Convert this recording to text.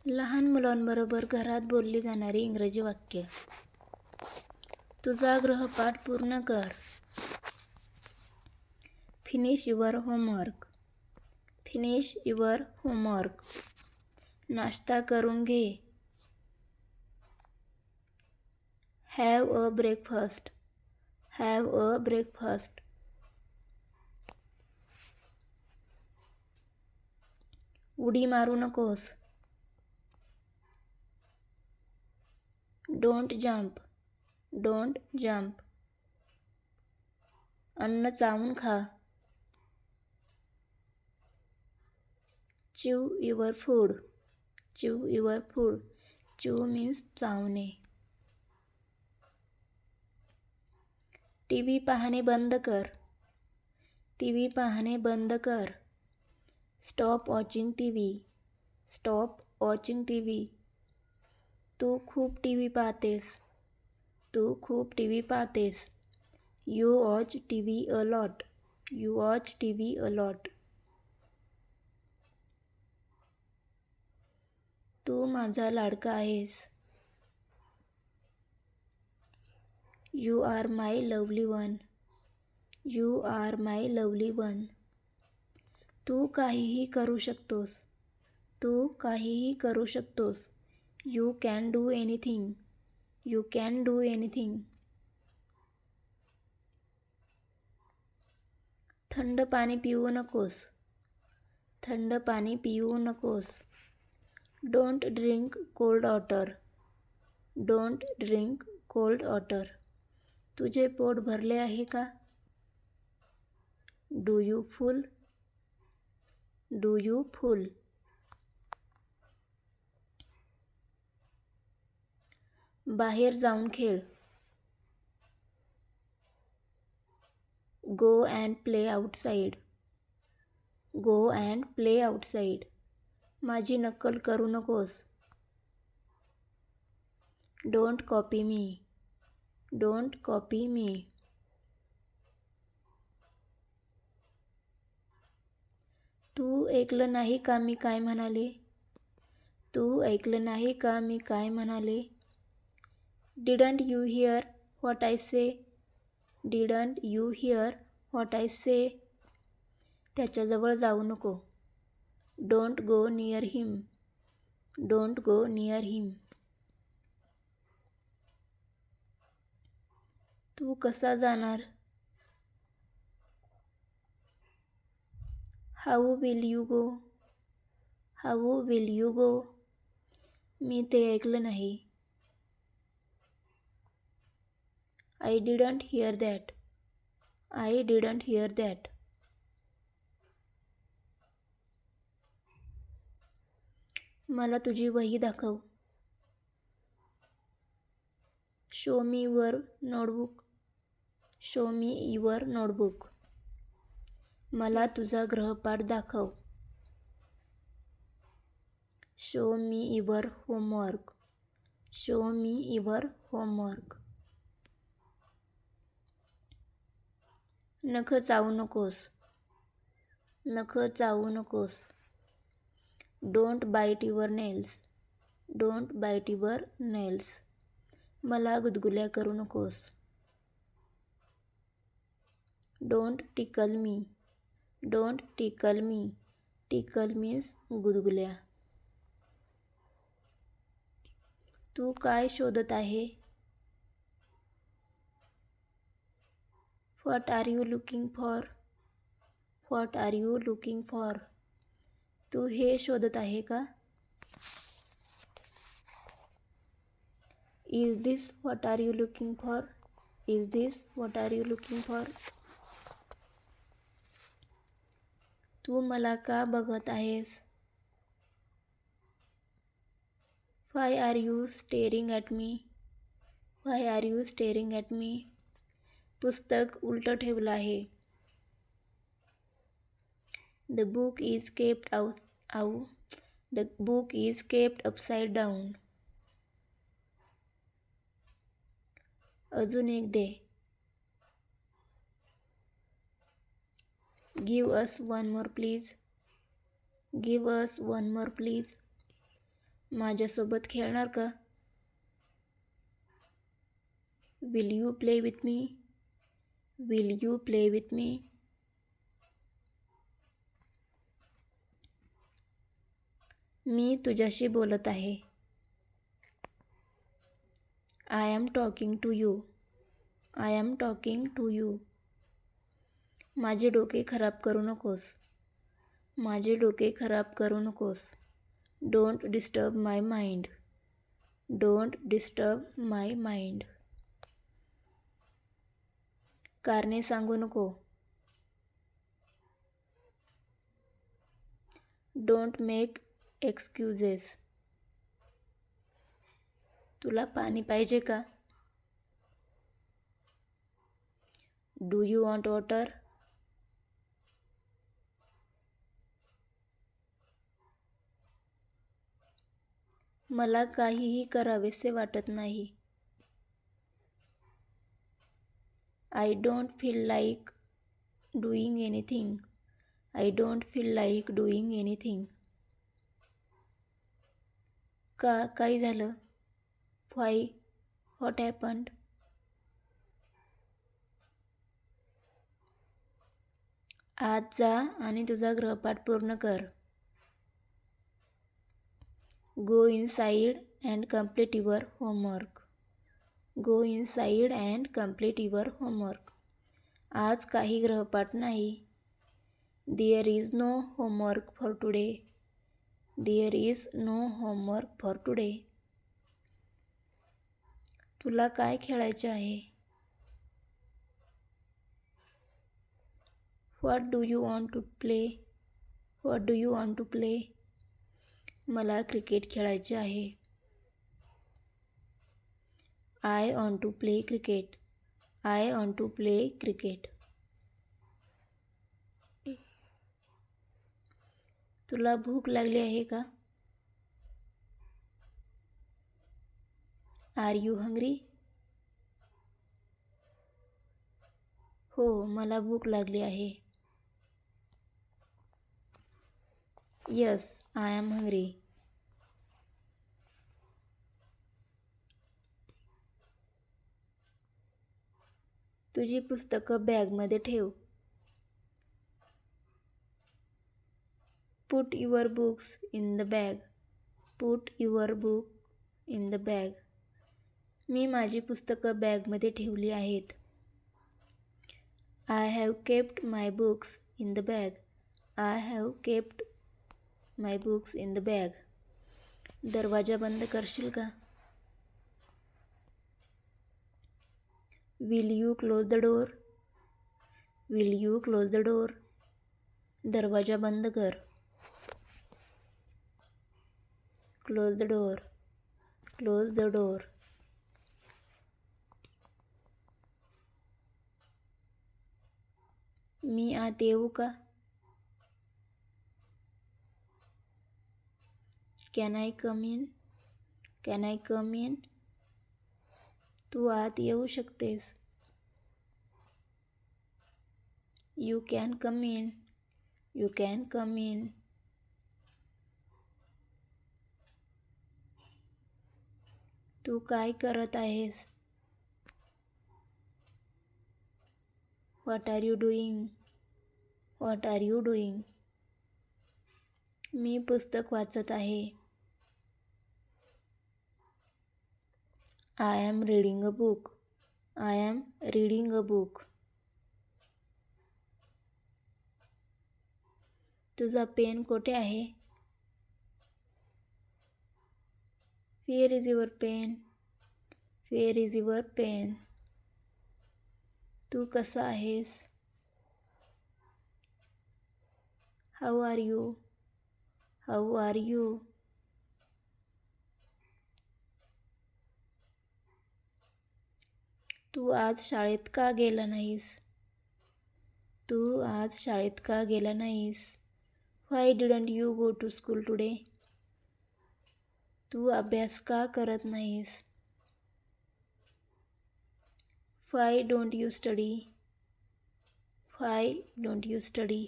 लहान मुलांबरोबर घरात बोलली जाणारी इंग्रजी वाक्य. तुझा गृहपाठ पूर्ण कर. Finish your homework. Finish your homework. नाश्ता करून घे. Have a breakfast. Have a breakfast. उडी मारू नकोस. Don't jump. Don't jump. अन्न चावून खा. Chew your food. Chew your food. Chew means चावणे. टीव्ही पाहणे बंद कर. टीव्ही पाहणे बंद कर. Stop watching TV. Stop watching TV. तू खूप टीव्ही पाहतेस. तू खूप टीव्ही पाहतेस. You watch TV a lot. You watch TV a lot. तू माझा लाडका आहेस. You are my lovely one. You are my lovely one. तू काहीही करू शकतोस. तू काहीही करू शकतोस. You can do anything. You can do anything. थंड पाणी पिऊ नकोस. थंड पाणी पिऊ नकोस. Don't drink cold water. Don't drink cold water. तुझे पोट भरले आहे का? Do you full. Do you full. बाहेर जाऊन खेळ. Go and play outside. Go and play outside. माझी नक्कल करू नकोस. Don't copy me. Don't copy me. तू ऐकलं नाही का मी काय म्हणाले? तू ऐकलं नाही का मी काय म्हणाले? Didn't you hear what I say. Didn't you hear what I say. त्याच्याजवळ जाऊ नको. Don't go near him. Don't go near him. तू कसा जाणार? How will you go. How will you go. मी ते ऐकलं नाही. I didn't hear that. I didn't hear that. मला तुझी वही दाखव. Show me your notebook. Show me your notebook. मला तुझा गृहपाठ दाखव. Show me your homework. Show me your homework. नख चावू नकोस. नख चावू नकोस. Don't bite your nails. Don't bite your nails. मला गुदगुल्या करू नकोस. डोंट टिकल मी. डोंट टिकल मी. टिकल मीन्स गुदगुल्या. तू काय शोधत आहे? What are you looking for. What are you looking for. तू हे शोधत आहे का? Is this what are you looking for. Is this what are you looking for. तू मला का बघत आहेस? Why are you staring at me. Why are you staring at me. पुस्तक उलटं ठेवलं आहे. The book is kept the book is kept upside down. अजून एक दे. Give us one more please. Give us one more please. माझ्यासोबत खेळणार का? Will you play with me? Will you play with me? मी तुझ्याशी बोलत आहे. I am talking to you. I am talking to you. माझे डोके खराब करू नकोस. माझे डोके खराब करू नकोस. Don't disturb my mind. Don't disturb my mind. कारणे सांगू नको. Don't make excuses. तुला पाणी पाहिजे का? Do you want water? मला काहीही करावेसे वाटत नाही. I don't feel like doing anything. I don't feel like doing anything. काय झालं? व्हाय? What happened? आज जा आणि तुझा गृहपाठ पूर्ण कर. Go inside and complete your homework. Go inside and complete your homework. आज काही गृहपाठ नाही. There is no homework for today. There is no homework for today. तुला काय खेळायचे आहे? What do you want to play? What do you want to play? मला cricket खेळायचे आहे. I want to play cricket. I want to play cricket. तुला भूक लागली आहे का? Are you hungry? हो, मला भूक लागली आहे. Yes, I am hungry. तुझी पुस्तकं बॅगमध्ये ठेव. Put your books in the bag. Put your book in the bag. मी माझी पुस्तकं बॅगमध्ये ठेवली आहेत. I have kept my books in the bag. I have kept my books in the bag. दरवाजा बंद करशील का? Will you close the door? Will you close the door? दरवाजा बंद कर. Close the door. Close the door. मी आत येऊ का? Can I come in? Can I come in? तू आत येऊ शकतेस. You can come in. You can come in. तू काय करत आहेस? What are you doing? What are you doing? मी पुस्तक वाचत आहे. I am reading a book. I am reading a book. तुझा पेन कोठे आहे? Where is your pen? Where is your pen? तू कसा आहेस? How are you? How are you? तू आज शाळेत का गेला नाहीस? तू आज शाळेत का गेला नाहीस? Why didn't you go to school today? तू अभ्यास का करत नाहीस? Why don't you study? Why don't you study?